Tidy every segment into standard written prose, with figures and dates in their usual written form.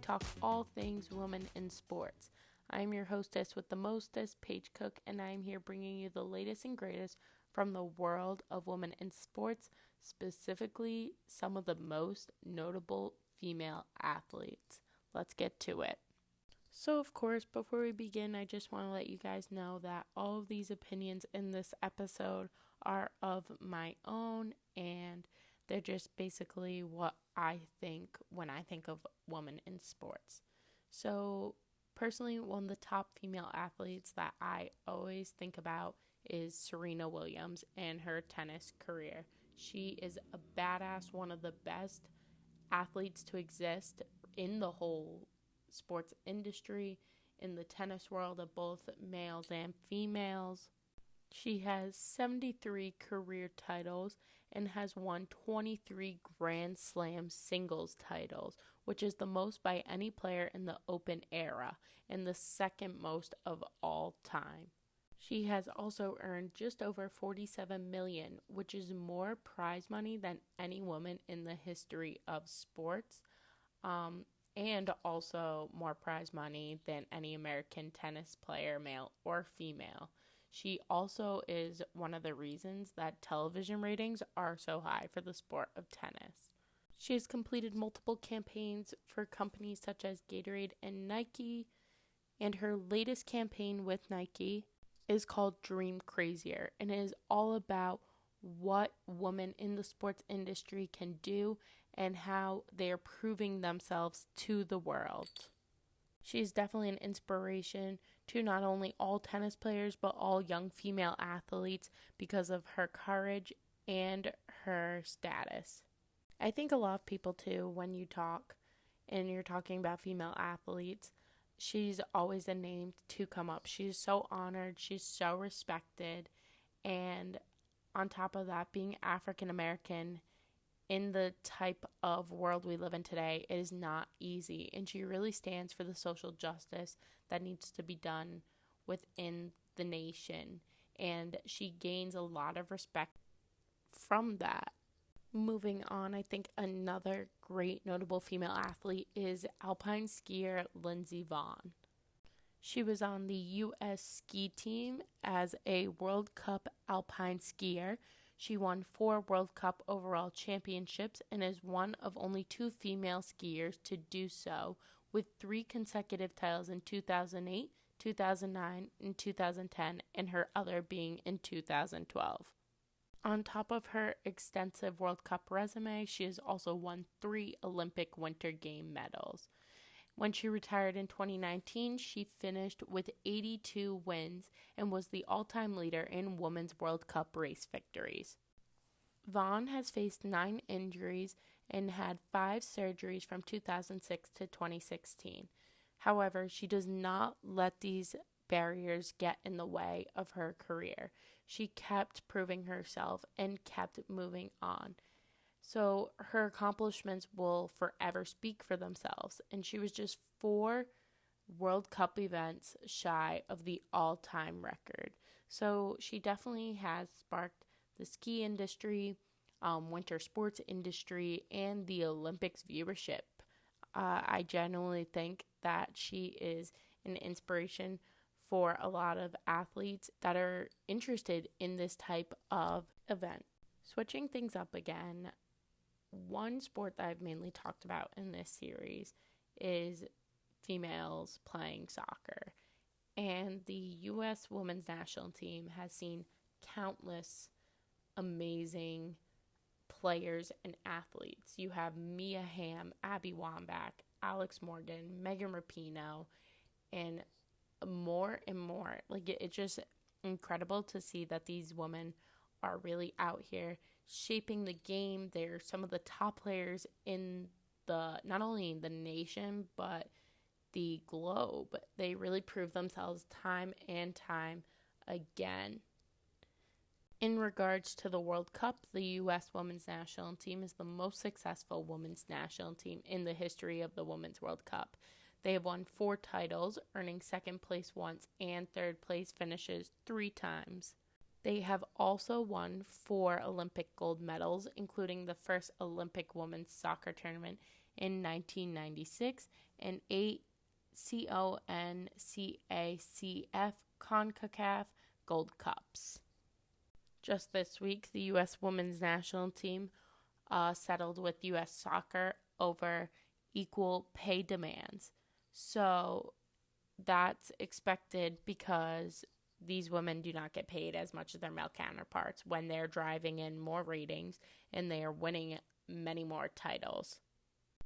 talk all things women in sports. I am your hostess with the mostest, Paige Cook, and I am here bringing you the latest and greatest from the world of women in sports, specifically some of the most notable female athletes. Let's get to it. So, of course, before we begin, I just want to let you guys know that all of these opinions in this episode are of my own, and they're just basically what I think when I think of women in sports. So, personally, one of the top female athletes that I always think about is Serena Williams and her tennis career. She is a badass, one of the best athletes to exist in the whole sports industry, in the tennis world of both males and females. She has 73 career titles and has won 23 Grand Slam singles titles, which is the most by any player in the Open era and the second most of all time. She has also earned just over $47 million, which is more prize money than any woman in the history of sports, and also more prize money than any American tennis player, male or female. She also is one of the reasons that television ratings are so high for the sport of tennis. She has completed multiple campaigns for companies such as Gatorade and Nike, and her latest campaign with Nike is called Dream Crazier, and it is all about what women in the sports industry can do and how they are proving themselves to the world. She is definitely an inspiration to not only all tennis players but all young female athletes because of her courage and her status. I think a lot of people too, when you talk and you're talking about female athletes, she's always a name to come up. She's so honored, she's so respected, and on top of that, being African American in the type of world we live in today, it is not easy, and she really stands for the social justice that needs to be done within the nation, and she gains a lot of respect from that. Moving on, I think another great notable female athlete is alpine skier Lindsey Vonn. She was on the U.S. ski team as a World Cup alpine skier. She won 4 World Cup overall championships and is one of only 2 female skiers to do so, with 3 consecutive titles in 2008, 2009, and 2010, and her other being in 2012. On top of her extensive World Cup resume, she has also won 3 Olympic Winter Game medals. When she retired in 2019, she finished with 82 wins and was the all-time leader in Women's World Cup race victories. Vonn has faced 9 injuries and had 5 surgeries from 2006 to 2016. However, she does not let these barriers get in the way of her career. She kept proving herself and kept moving on. So her accomplishments will forever speak for themselves, and she was just 4 World Cup events shy of the all-time record. So she definitely has sparked the ski industry, winter sports industry, and the Olympics viewership. I genuinely think that she is an inspiration for a lot of athletes that are interested in this type of event. Switching things up again, one sport that I've mainly talked about in this series is females playing soccer. And the U.S. women's national team has seen countless amazing players and athletes. You have Mia Hamm, Abby Wambach, Alex Morgan, Megan Rapinoe, and more and more. Like, it's just incredible to see that these women are really out here shaping the game. They're some of the top players in not only the nation but the globe. They really prove themselves time and time again. In regards to the World Cup, the U.S. women's national team is the most successful women's national team in the history of the Women's World Cup. They have won 4 titles, earning second place once and third place finishes 3 times. They have also won 4 Olympic gold medals, including the first Olympic women's soccer tournament in 1996 and 8 CONCACF CONCACAF Gold Cups. Just this week, the U.S. women's national team settled with U.S. Soccer over equal pay demands. So that's expected because these women do not get paid as much as their male counterparts when they're driving in more ratings and they are winning many more titles.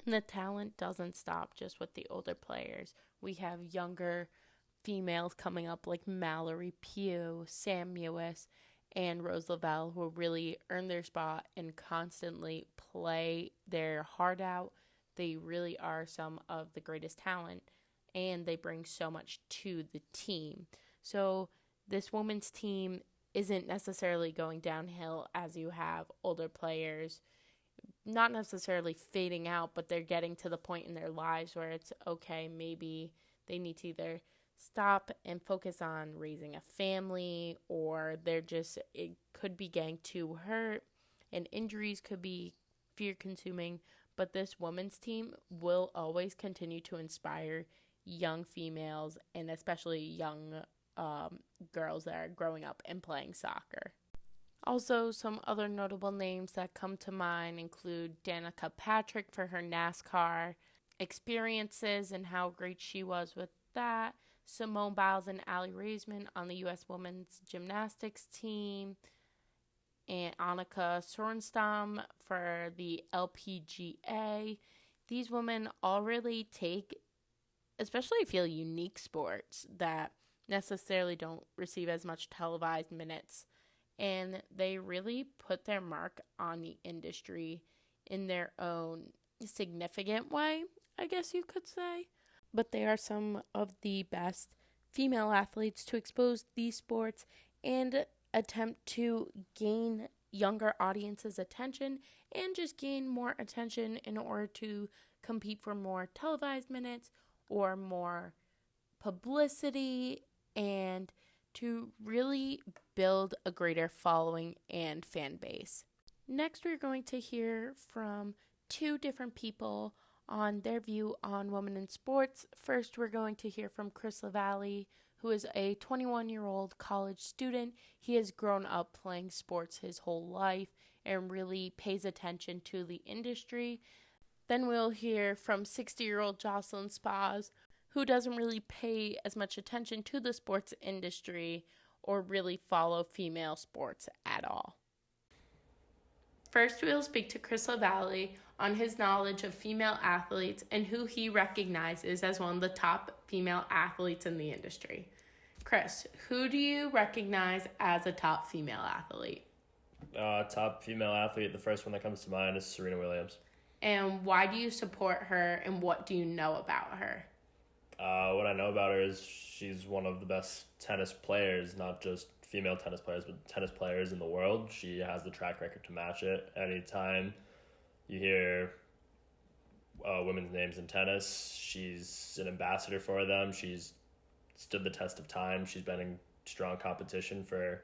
And the talent doesn't stop just with the older players. We have younger females coming up like Mallory Pugh, Sam Mewis, and Rose Lavelle, who really earn their spot and constantly play their heart out. They really are some of the greatest talent, and they bring so much to the team. So this women's team isn't necessarily going downhill as you have older players, not necessarily fading out, but they're getting to the point in their lives where it's okay, maybe they need to either stop and focus on raising a family, or it could be getting too hurt, and injuries could be fear-consuming. But this women's team will always continue to inspire young females and especially young girls that are growing up and playing soccer. Also, some other notable names that come to mind include Danica Patrick for her NASCAR experiences and how great she was with that, Simone Biles and Aly Raisman on the U.S. women's gymnastics team, and Annika Sorenstam for the LPGA. These women all really take, especially I feel, unique sports that necessarily don't receive as much televised minutes, and they really put their mark on the industry in their own significant way, I guess you could say. But they are some of the best female athletes to expose these sports and attempt to gain younger audiences' attention and just gain more attention in order to compete for more televised minutes or more publicity and to really build a greater following and fan base. Next, we're going to hear from two different people on their view on women in sports. First, we're going to hear from Chris LaValle, who is a 21-year-old college student. He has grown up playing sports his whole life and really pays attention to the industry. Then we'll hear from 60-year-old Jocelyn Spaz, who doesn't really pay as much attention to the sports industry or really follow female sports at all. First, we'll speak to Chris LaValle on his knowledge of female athletes and who he recognizes as one of the top female athletes in the industry. Chris, who do you recognize as a top female athlete? Top female athlete, the first one that comes to mind is Serena Williams. And why do you support her, and what do you know about her? What I know about her is she's one of the best tennis players, not just female tennis players, but tennis players in the world. She has the track record to match it. Anytime you hear women's names in tennis, she's an ambassador for them. She's stood the test of time. She's been in strong competition for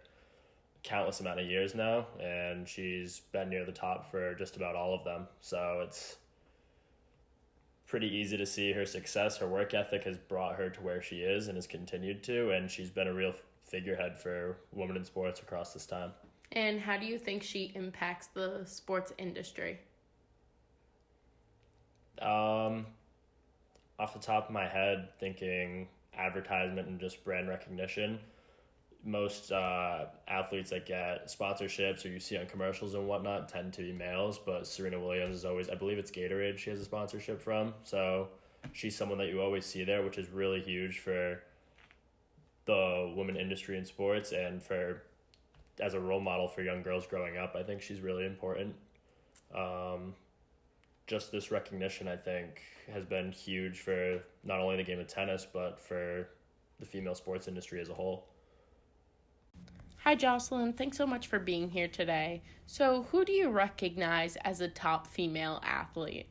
countless amount of years now, and she's been near the top for just about all of them. So it's pretty easy to see her success. Her work ethic has brought her to where she is and has continued to, and she's been a real figurehead for women in sports across this time. And how do you think she impacts the sports industry? Off the top of my head, thinking advertisement and just brand recognition. Most athletes that get sponsorships or you see on commercials and whatnot tend to be males, but Serena Williams is always, I believe it's Gatorade she has a sponsorship from, so she's someone that you always see there, which is really huge for the women industry in sports and for as a role model for young girls growing up. I think she's really important. Just this recognition, I think, has been huge for not only the game of tennis, but for the female sports industry as a whole. Hi, Jocelyn. Thanks so much for being here today. So who do you recognize as a top female athlete?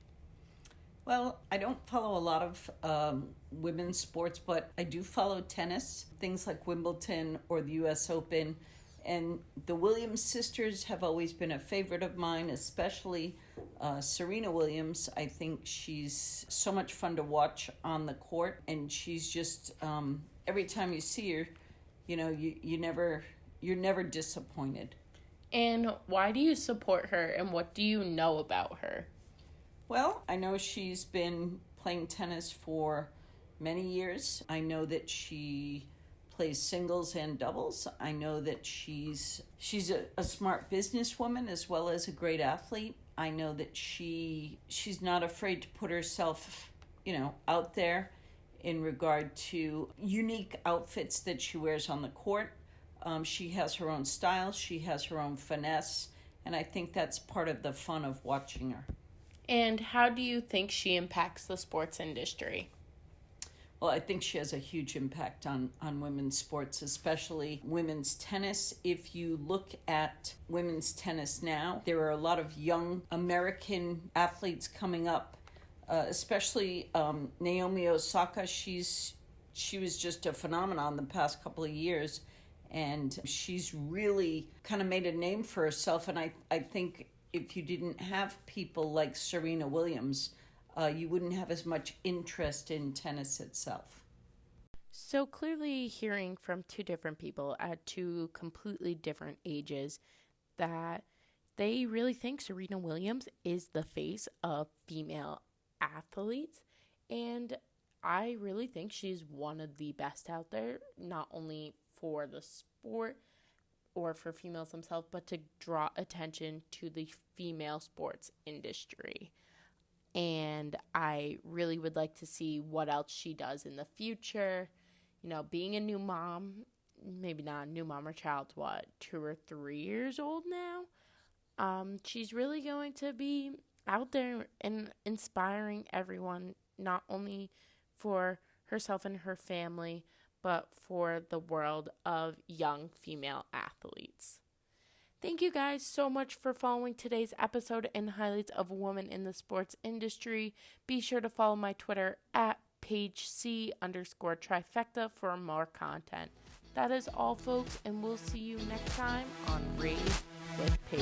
Well, I don't follow a lot of women's sports, but I do follow tennis, things like Wimbledon or the U.S. Open. And the Williams sisters have always been a favorite of mine, especially Serena Williams, I think she's so much fun to watch on the court, and she's just every time you see her, you're never disappointed. And why do you support her, and what do you know about her? Well, I know she's been playing tennis for many years. I know that she plays singles and doubles. I know that she's a smart businesswoman as well as a great athlete. I know that she's not afraid to put herself, out there in regard to unique outfits that she wears on the court. She has her own style. She has her own finesse. And I think that's part of the fun of watching her. And how do you think she impacts the sports industry? Well, I think she has a huge impact on women's sports, especially women's tennis. If you look at women's tennis now, there are a lot of young American athletes coming up, especially Naomi Osaka. She was just a phenomenon the past couple of years, and she's really kind of made a name for herself. And I think if you didn't have people like Serena Williams, you wouldn't have as much interest in tennis itself. So clearly hearing from two different people at two completely different ages that they really think Serena Williams is the face of female athletes. And I really think she's one of the best out there, not only for the sport or for females themselves, but to draw attention to the female sports industry. And I really would like to see what else she does in the future. Being a new mom, maybe not a new mom, her child's 2 or 3 years old now. She's really going to be out there and inspiring everyone, not only for herself and her family, but for the world of young female athletes. Thank you guys so much for following today's episode and highlights of women in the sports industry. Be sure to follow my Twitter at PaigeC_trifecta for more content. That is all, folks, and we'll see you next time on Rave with Paige.